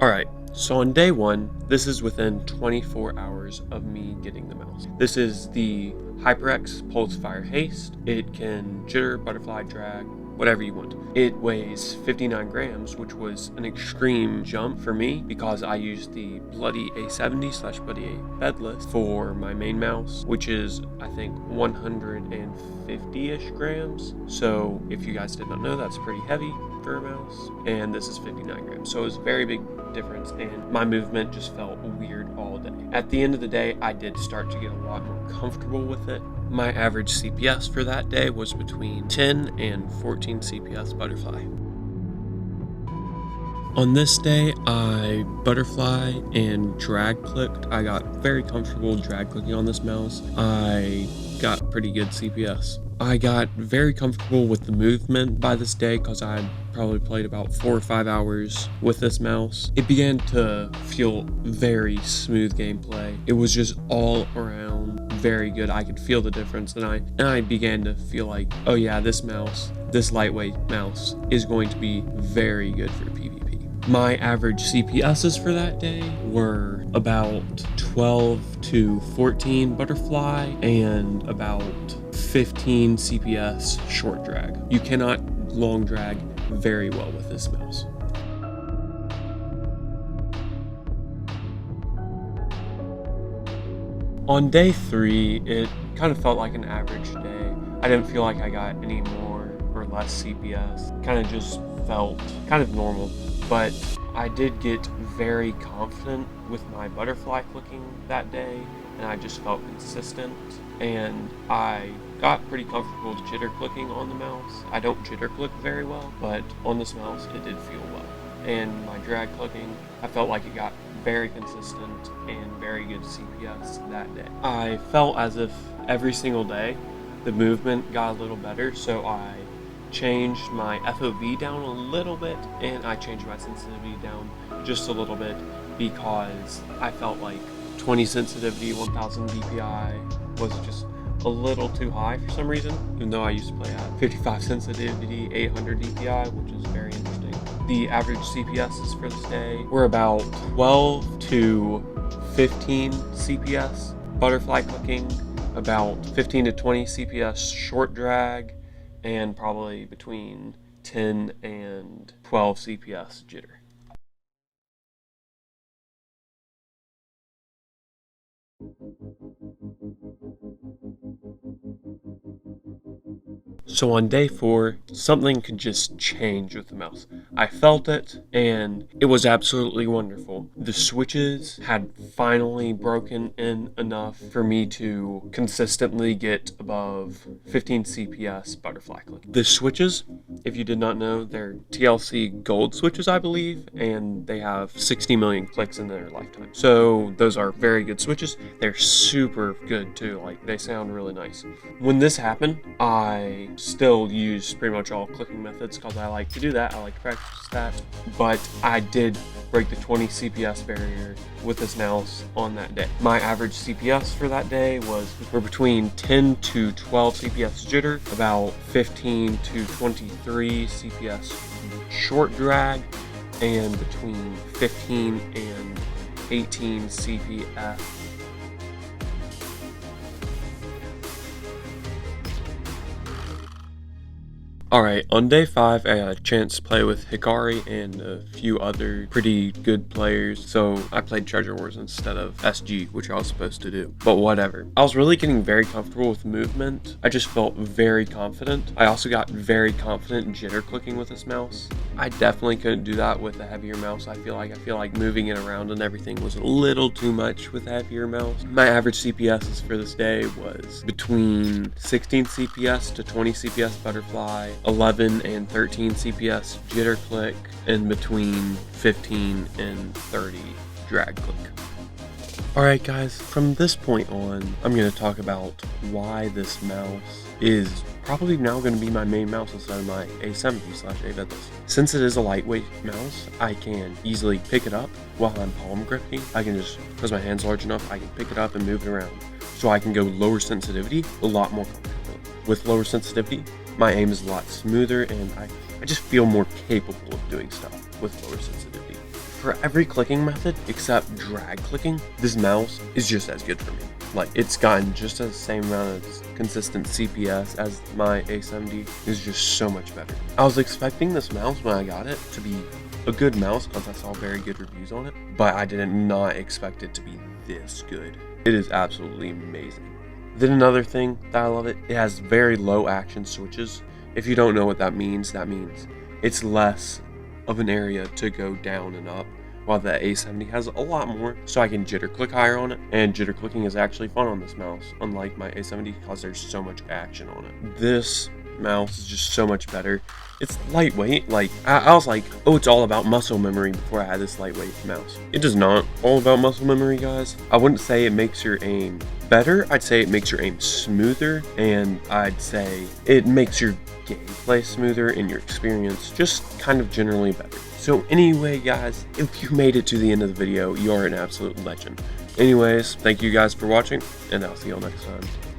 Alright, so on day 1, this is within 24 hours of me getting the mouse. This is the HyperX Pulse Fire Haste. It can jitter, butterfly, drag, whatever you want. It weighs 59 grams, which was an extreme jump for me because I used the Bloody A70/Bloody A bedless for my main mouse, which is, I think, 150-ish grams. So if you guys did not know, that's pretty heavy for a mouse, and this is 59 grams. So it was a very big difference, and my movement just felt weird all day. At the end of the day, I did start to get a lot more comfortable with it. My average CPS for that day was between 10 and 14 CPS butterfly. On this day, I butterfly and drag clicked. I got very comfortable drag clicking on this mouse. I got pretty good CPS. I got very comfortable with the movement by this day because I probably played about 4 or 5 hours with this mouse. It began to feel very smooth gameplay. It was just all around very good. I could feel the difference, and I began to feel like, oh yeah, this lightweight mouse is going to be very good for PvP. My average CPSs for that day were about 12 to 14 butterfly and about 15 CPS short drag. You cannot long drag very well with this mouse. On day 3, it kind of felt like an average day. I didn't feel like I got any more or less CPS. Kind of just felt kind of normal, but I did get very confident with my butterfly clicking that day, and I just felt consistent, and I got pretty comfortable jitter clicking on the mouse. I don't jitter click very well, but on this mouse it did feel well. And my drag clicking, I felt like it got very consistent and very good CPS that day. I felt as if every single day the movement got a little better, so I changed my FOV down a little bit, and I changed my sensitivity down just a little bit because I felt like 20 sensitivity, 1000 DPI was just a little too high for some reason, even though I used to play at 55 sensitivity, 800 DPI, which is very interesting. The average CPSs for this day were about 12 to 15 CPS butterfly clicking, about 15 to 20 CPS short drag, and probably between 10 and 12 CPS jitter. So on day 4, something could just change with the mouse. I felt it, and it was absolutely wonderful. The switches had finally broken in enough for me to consistently get above 15 CPS butterfly click. The switches, if you did not know, they're TLC gold switches, I believe, and they have 60 million clicks in their lifetime. So those are very good switches. They're super good too, like they sound really nice. When this happened, I still use pretty much all clicking methods because I like to do that. I like to practice that. But I did break the 20 CPS barrier with this mouse on that day. My average CPS for that day were between 10 to 12 CPS jitter, about 15 to 23 CPS short drag, and between 15 and 18 CPS Alright, on day 5, I had a chance to play with Hikari and a few other pretty good players, so I played Treasure Wars instead of SG, which I was supposed to do. But whatever. I was really getting very comfortable with movement. I just felt very confident. I also got very confident in jitter clicking with this mouse. I definitely couldn't do that with a heavier mouse. I feel like moving it around and everything was a little too much with a heavier mouse. My average CPSs for this day was between 16 CPS to 20 CPS butterfly, 11 and 13 CPS jitter click, and between 15 and 30 drag click. Alright guys, from this point on, I'm going to talk about why this mouse is probably now going to be my main mouse instead of my A70/A bedless. Since it is a lightweight mouse, I can easily pick it up while I'm palm gripping. I can just, because my hand's large enough, I can pick it up and move it around. So I can go lower sensitivity a lot more comfortably. With lower sensitivity, my aim is a lot smoother, and I just feel more capable of doing stuff with lower sensitivity. For every clicking method except drag clicking, this mouse is just as good for me. Like, it's gotten just the same amount of consistent CPS as my A70. It's just so much better. I was expecting this mouse when I got it to be a good mouse because I saw very good reviews on it, but I did not expect it to be this good. It is absolutely amazing. Then another thing that I love it has very low action switches. If you don't know what that means it's less of an area to go down and up, while the A70 has a lot more, so I can jitter click higher on it, and jitter clicking is actually fun on this mouse, unlike my A70 because there's so much action on it. This mouse is just so much better. It's lightweight. Like, I was like, oh, it's all about muscle memory before I had this lightweight mouse. It is not all about muscle memory, guys. I wouldn't say it makes your aim better. I'd say it makes your aim smoother, and I'd say it makes your gameplay smoother and your experience just kind of generally better. So anyway, guys, if you made it to the end of the video, you are an absolute legend. Anyways, thank you guys for watching, and I'll see y'all next time.